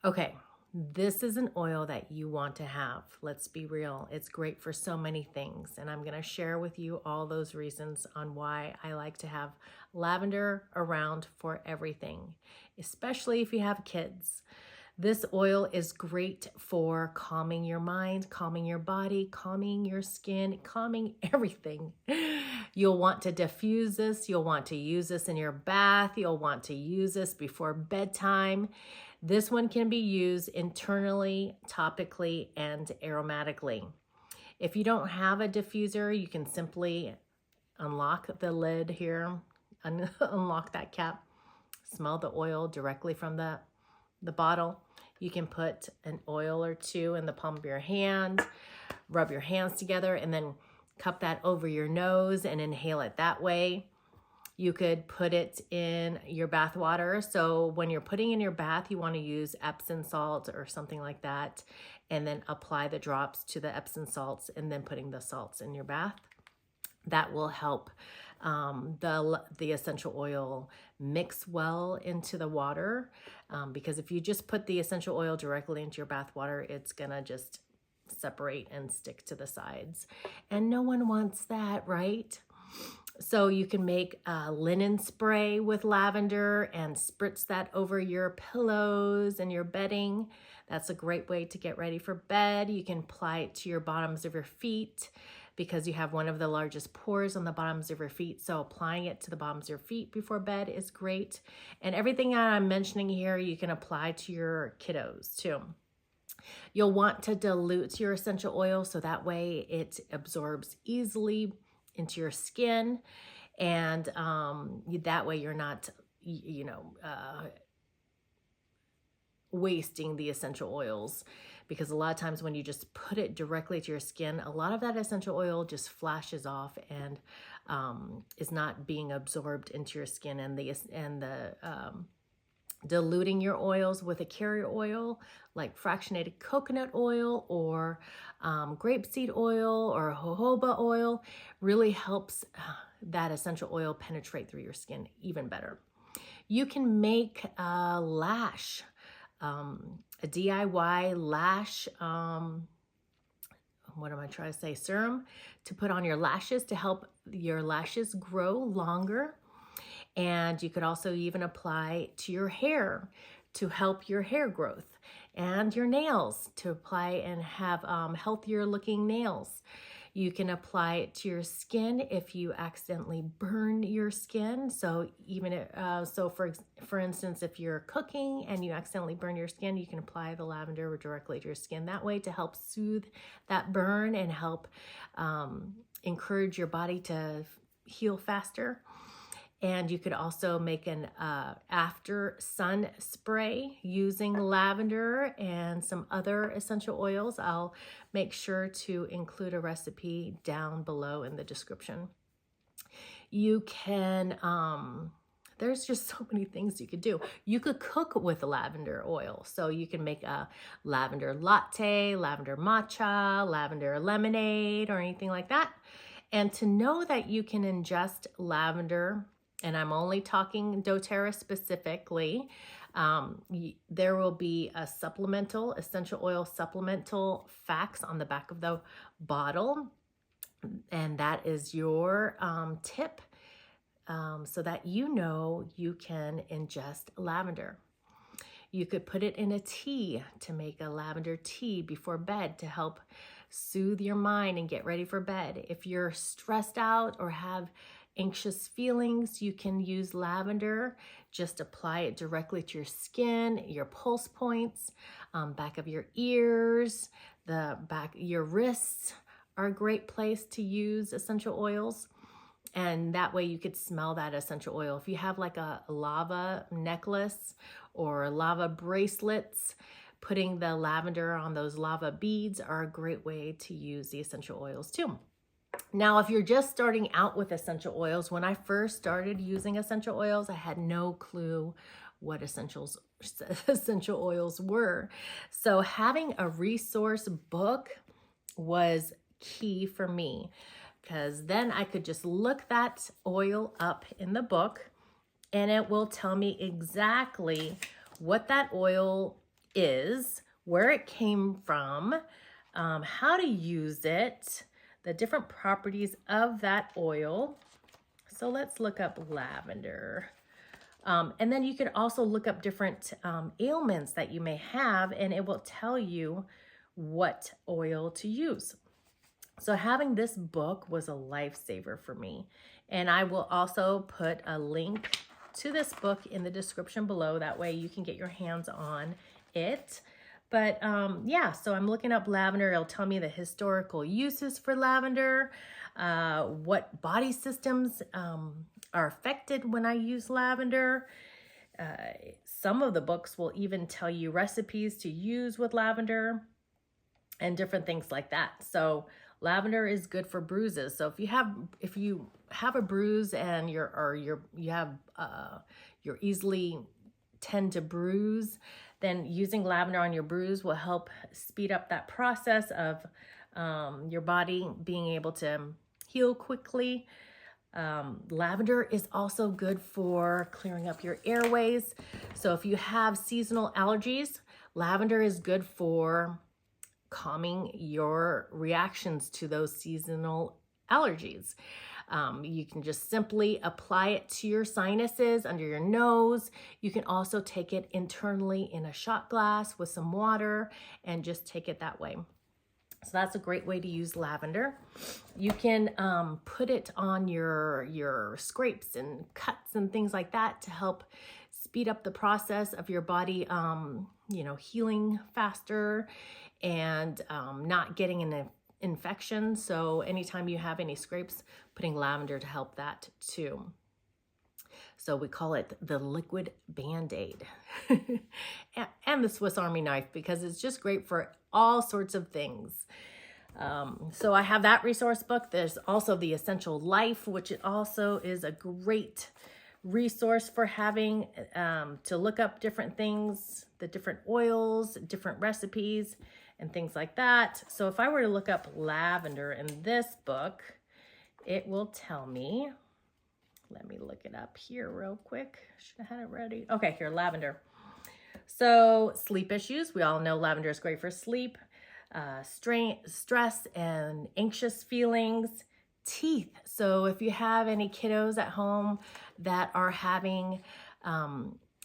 Okay, this is an oil that you want to have. Let's be real. It's great for so many things. And I'm going to share with you all those reasons on why I like to have lavender around for everything, especially if you have kids. This oil is great for calming your mind, calming your body, calming your skin, calming everything. You'll want to diffuse this. You'll want to use this in your bath. You'll want to use this before bedtime. This one can be used internally, topically, and aromatically. If you don't have a diffuser, you can simply unlock the lid here, unlock that cap, smell the oil directly from the bottle. You can put an oil or two in the palm of your hand, rub your hands together, and then cup that over your nose and inhale it that way. You could put it in your bath water. So when you're putting in your bath, you want to use Epsom salt or something like that, and then apply the drops to the Epsom salts and then putting the salts in your bath. That will help the essential oil mix well into the water, because if you just put the essential oil directly into your bath water, it's gonna just separate and stick to the sides, and no one wants that, right? So you can make a linen spray with lavender and spritz that over your pillows and your bedding. That's a great way to get ready for bed. You can apply it to your bottoms of your feet because you have one of the largest pores on the bottoms of your feet. So applying it to the bottoms of your feet before bed is great. And everything I'm mentioning here, you can apply to your kiddos too. You'll want to dilute your essential oil so that way it absorbs easily into your skin, and that way you're not, wasting the essential oils, because a lot of times when you just put it directly to your skin, a lot of that essential oil just flashes off and is not being absorbed into your skin, and the diluting your oils with a carrier oil like fractionated coconut oil or grapeseed oil or jojoba oil really helps that essential oil penetrate through your skin even better. You can make a lash, a DIY lash, what am I trying to say, serum to put on your lashes to help your lashes grow longer. And you could also even apply to your hair to help your hair growth, and your nails to apply and have healthier looking nails. You can apply it to your skin if you accidentally burn your skin. So even for instance, if you're cooking and you accidentally burn your skin, you can apply the lavender directly to your skin that way to help soothe that burn and help encourage your body to heal faster. And you could also make an after sun spray using lavender and some other essential oils. I'll make sure to include a recipe down below in the description. You can, there's just so many things you could do. You could cook with lavender oil. So you can make a lavender latte, lavender matcha, lavender lemonade, or anything like that. And to know that you can ingest lavender, and I'm only talking doTERRA specifically, there will be a essential oil supplemental facts on the back of the bottle. And that is your tip, so that you know you can ingest lavender. You could put it in a tea to make a lavender tea before bed to help soothe your mind and get ready for bed. If you're stressed out or have anxious feelings, you can use lavender. Just apply it directly to your skin, your pulse points, back of your ears, the back, your wrists are a great place to use essential oils. And that way you could smell that essential oil. If you have like a lava necklace or lava bracelets, putting the lavender on those lava beads are a great way to use the essential oils too. Now, if you're just starting out with essential oils, when I first started using essential oils, I had no clue what essential oils were. So having a resource book was key for me, because then I could just look that oil up in the book and it will tell me exactly what that oil is where it came from, how to use it, the different properties of that oil. So let's look up lavender. And then you could also look up different ailments that you may have, and it will tell you what oil to use. So having this book was a lifesaver for me. And I will also put a link to this book in the description below. That way you can get your hands on it. But yeah, so I'm looking up lavender. It'll tell me the historical uses for lavender, what body systems are affected when I use lavender. Some of the books will even tell you recipes to use with lavender and different things like that. So lavender is good for bruises. So if you have a bruise and you're easily tend to bruise, then using lavender on your bruise will help speed up that process of your body being able to heal quickly. Lavender is also good for clearing up your airways. So if you have seasonal allergies, lavender is good for calming your reactions to those seasonal allergies. You can just simply apply it to your sinuses, under your nose. You can also take it internally in a shot glass with some water and just take it that way. So that's a great way to use lavender. You can put it on your scrapes and cuts and things like that to help speed up the process of your body, healing faster and not getting an infection. So anytime you have any scrapes, putting lavender to help that too. So we call it the liquid Band-Aid and the Swiss Army knife, because it's just great for all sorts of things. So I have that resource book. There's also the Essential Life, which also is a great resource for having to look up different things, the different oils, different recipes, and things like that. So if I were to look up lavender in this book, it will tell me, let me look it up here real quick. Should have had it ready. Okay, here, lavender. So sleep issues. We all know lavender is great for sleep, stress and anxious feelings. Teeth. So if you have any kiddos at home that are having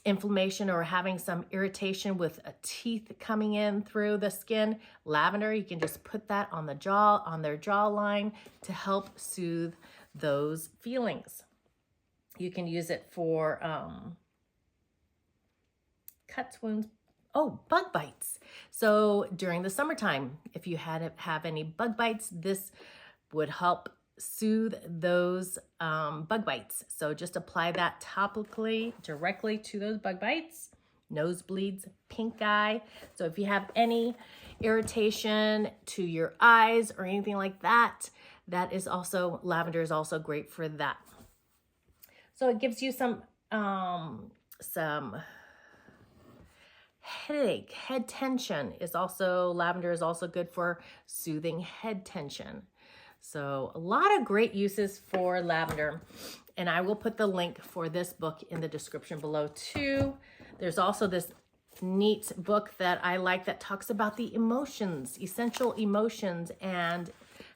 inflammation or having some irritation with a teeth coming in through the skin, lavender, you can just put that on the jaw, on their jawline to help soothe those feelings. You can use it for cuts, wounds, bug bites. So during the summertime, if you have any bug bites, this would help soothe those bug bites. So just apply that topically directly to those bug bites, nosebleeds, pink eye. So if you have any irritation to your eyes or anything like that, lavender is also great for that. So it gives you some headache, head tension lavender is also good for soothing head tension. So a lot of great uses for lavender, and I will put the link for this book in the description below too. There's also this neat book that I like that talks about the emotions, essential emotions, and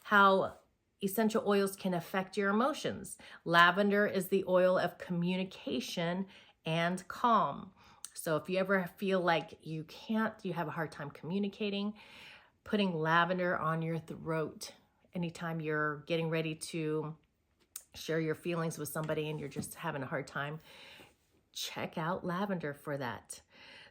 how essential oils can affect your emotions. Lavender is the oil of communication and calm. So if you ever feel like you have a hard time communicating, putting lavender on your throat anytime you're getting ready to share your feelings with somebody and you're just having a hard time, check out lavender for that.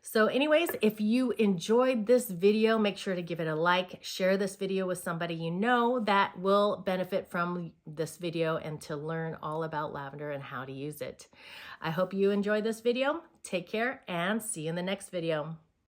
So anyways, if you enjoyed this video, make sure to give it a like, share this video with somebody you know that will benefit from this video and to learn all about lavender and how to use it. I hope you enjoyed this video. Take care and see you in the next video.